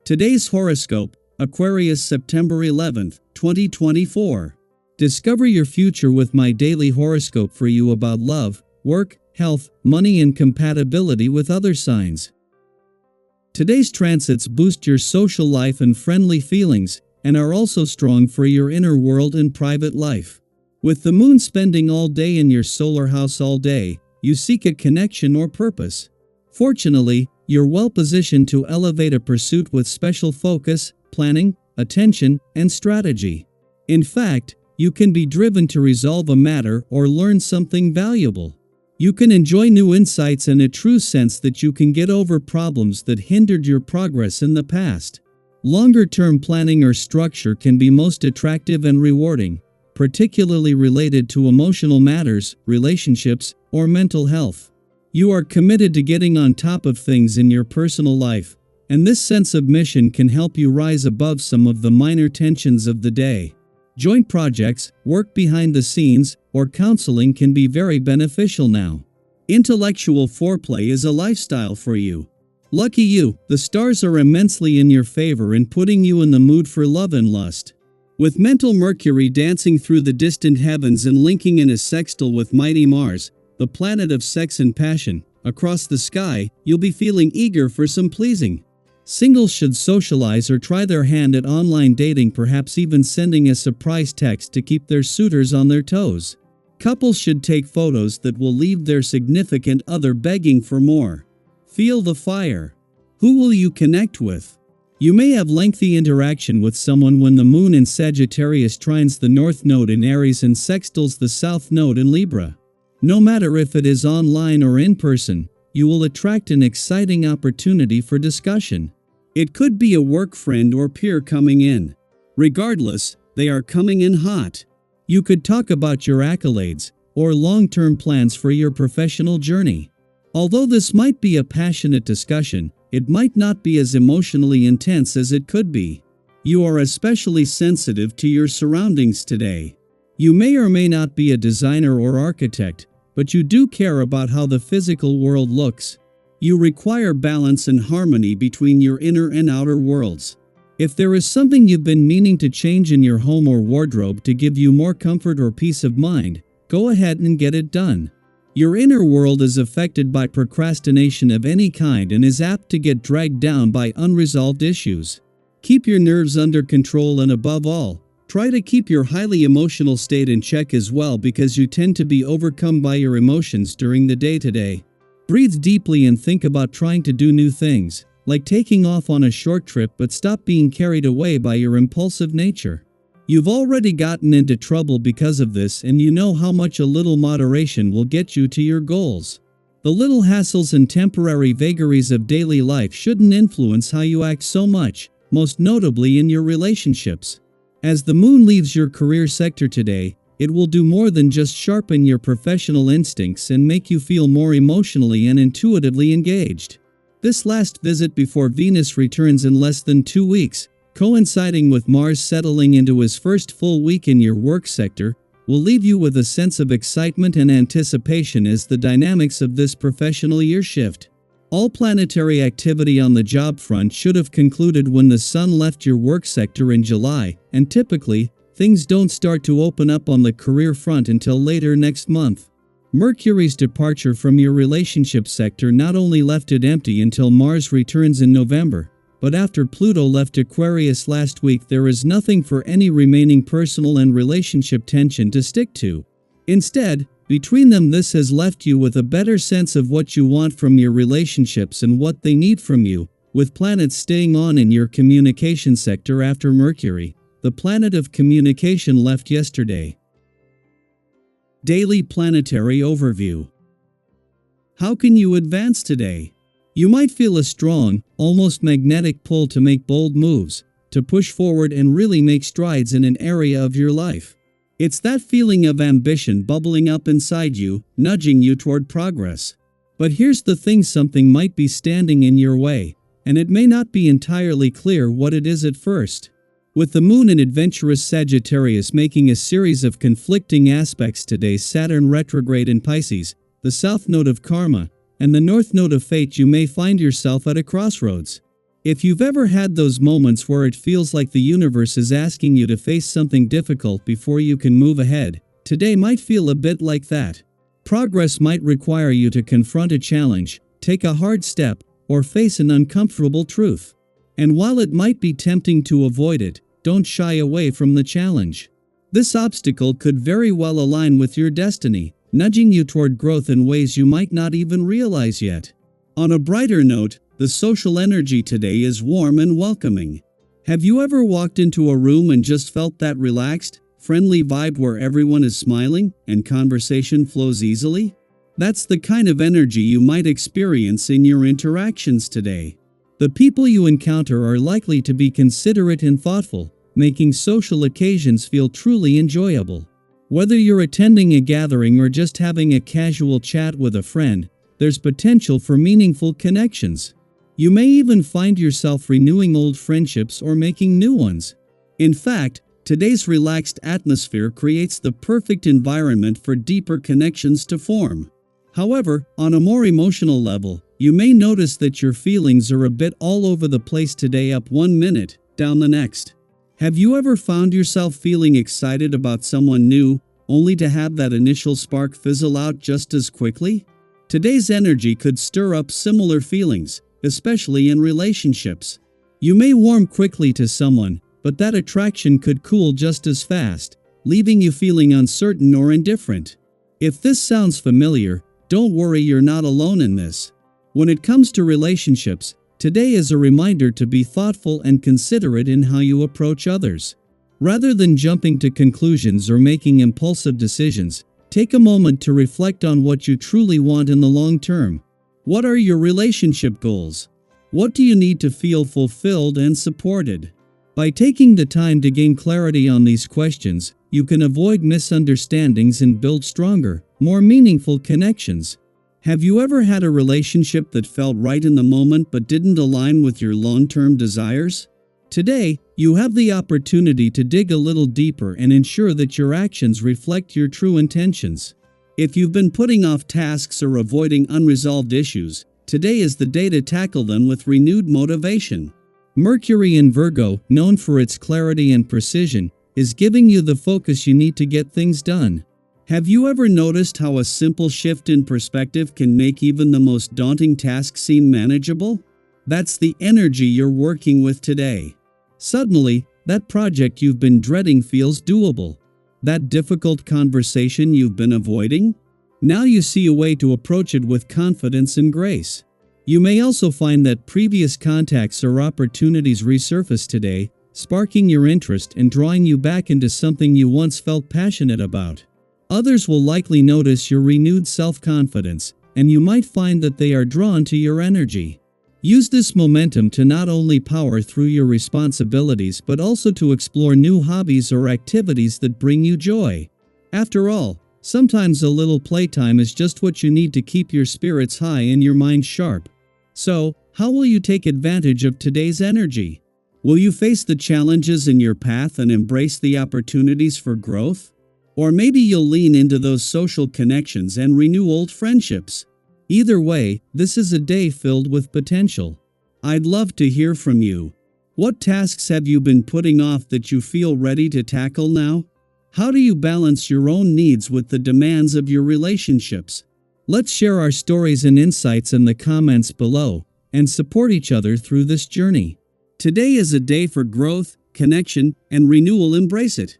Today's horoscope, Aquarius September 11th, 2024. Discover your future with my daily horoscope for you about love, work, health, money and compatibility with other signs. Today's transits boost your social life and friendly feelings, and are also strong for your inner world and private life. With the moon spending all day in your solar house all day, you seek a connection or purpose. Fortunately, you're well positioned to elevate a pursuit with special focus, planning, attention, and strategy. In fact, you can be driven to resolve a matter or learn something valuable. You can enjoy new insights and a true sense that you can get over problems that hindered your progress in the past. Longer-term planning or structure can be most attractive and rewarding, particularly related to emotional matters, relationships, or mental health. You are committed to getting on top of things in your personal life, and this sense of mission can help you rise above some of the minor tensions of the day. Joint projects, work behind the scenes, or counseling can be very beneficial now. Intellectual foreplay is a lifestyle for you. Lucky you, the stars are immensely in your favor in putting you in the mood for love and lust. With mental Mercury dancing through the distant heavens and linking in a sextile with mighty Mars, the planet of sex and passion, across the sky, you'll be feeling eager for some pleasing. Singles should socialize or try their hand at online dating, perhaps even sending a surprise text to keep their suitors on their toes. Couples should take photos that will leave their significant other begging for more. Feel the fire. Who will you connect with? You may have lengthy interaction with someone when the moon in Sagittarius trines the North Node in Aries and sextiles the South Node in Libra. No matter if it is online or in person, you will attract an exciting opportunity for discussion. It could be a work friend or peer coming in. Regardless, they are coming in hot. You could talk about your accolades or long-term plans for your professional journey. Although this might be a passionate discussion, it might not be as emotionally intense as it could be. You are especially sensitive to your surroundings today. You may or may not be a designer or architect, but you do care about how the physical world looks. You require balance and harmony between your inner and outer worlds. If there is something you've been meaning to change in your home or wardrobe to give you more comfort or peace of mind, go ahead and get it done. Your inner world is affected by procrastination of any kind and is apt to get dragged down by unresolved issues. Keep your nerves under control and above all, try to keep your highly emotional state in check as well, because you tend to be overcome by your emotions during the day today. Breathe deeply and think about trying to do new things, like taking off on a short trip, but stop being carried away by your impulsive nature. You've already gotten into trouble because of this, and you know how much a little moderation will get you to your goals. The little hassles and temporary vagaries of daily life shouldn't influence how you act so much, most notably in your relationships. As the moon leaves your career sector today, it will do more than just sharpen your professional instincts and make you feel more emotionally and intuitively engaged. This last visit before Venus returns in less than 2 weeks, coinciding with Mars settling into his first full week in your work sector, will leave you with a sense of excitement and anticipation as the dynamics of this professional year shift. All planetary activity on the job front should have concluded when the Sun left your work sector in July, and typically, things don't start to open up on the career front until later next month. Mercury's departure from your relationship sector not only left it empty until Mars returns in November, but after Pluto left Aquarius last week, there is nothing for any remaining personal and relationship tension to stick to. Instead, between them, this has left you with a better sense of what you want from your relationships and what they need from you, with planets staying on in your communication sector after Mercury, the planet of communication, left yesterday. Daily Planetary Overview. How can you advance today? You might feel a strong, almost magnetic pull to make bold moves, to push forward and really make strides in an area of your life. It's that feeling of ambition bubbling up inside you, nudging you toward progress. But here's the thing: something might be standing in your way, and it may not be entirely clear what it is at first. With the moon in adventurous Sagittarius making a series of conflicting aspects today, Saturn retrograde in Pisces, the South Node of Karma, and the North Node of Fate, you may find yourself at a crossroads. If you've ever had those moments where it feels like the universe is asking you to face something difficult before you can move ahead, today might feel a bit like that. Progress might require you to confront a challenge, take a hard step, or face an uncomfortable truth. And while it might be tempting to avoid it, don't shy away from the challenge. This obstacle could very well align with your destiny, nudging you toward growth in ways you might not even realize yet. On a brighter note, the social energy today is warm and welcoming. Have you ever walked into a room and just felt that relaxed, friendly vibe where everyone is smiling and conversation flows easily? That's the kind of energy you might experience in your interactions today. The people you encounter are likely to be considerate and thoughtful, making social occasions feel truly enjoyable. Whether you're attending a gathering or just having a casual chat with a friend, there's potential for meaningful connections. You may even find yourself renewing old friendships or making new ones. In fact, today's relaxed atmosphere creates the perfect environment for deeper connections to form. However, on a more emotional level, you may notice that your feelings are a bit all over the place today, up one minute, down the next. Have you ever found yourself feeling excited about someone new, only to have that initial spark fizzle out just as quickly? Today's energy could stir up similar feelings, especially in relationships. You may warm quickly to someone, but that attraction could cool just as fast, leaving you feeling uncertain or indifferent. If this sounds familiar, don't worry, you're not alone in this. When it comes to relationships, today is a reminder to be thoughtful and considerate in how you approach others. Rather than jumping to conclusions or making impulsive decisions, take a moment to reflect on what you truly want in the long term. What are your relationship goals? What do you need to feel fulfilled and supported? By taking the time to gain clarity on these questions, you can avoid misunderstandings and build stronger, more meaningful connections. Have you ever had a relationship that felt right in the moment but didn't align with your long-term desires? Today, you have the opportunity to dig a little deeper and ensure that your actions reflect your true intentions. If you've been putting off tasks or avoiding unresolved issues, today is the day to tackle them with renewed motivation. Mercury in Virgo, known for its clarity and precision, is giving you the focus you need to get things done. Have you ever noticed how a simple shift in perspective can make even the most daunting task seem manageable? That's the energy you're working with today. Suddenly, that project you've been dreading feels doable. That difficult conversation you've been avoiding? Now you see a way to approach it with confidence and grace. You may also find that previous contacts or opportunities resurface today, sparking your interest and drawing you back into something you once felt passionate about. Others will likely notice your renewed self-confidence, and you might find that they are drawn to your energy. Use this momentum to not only power through your responsibilities but also to explore new hobbies or activities that bring you joy. After all, sometimes a little playtime is just what you need to keep your spirits high and your mind sharp. So, how will you take advantage of today's energy? Will you face the challenges in your path and embrace the opportunities for growth? Or maybe you'll lean into those social connections and renew old friendships. Either way, this is a day filled with potential. I'd love to hear from you. What tasks have you been putting off that you feel ready to tackle now? How do you balance your own needs with the demands of your relationships? Let's share our stories and insights in the comments below, and support each other through this journey. Today is a day for growth, connection, and renewal. Embrace it.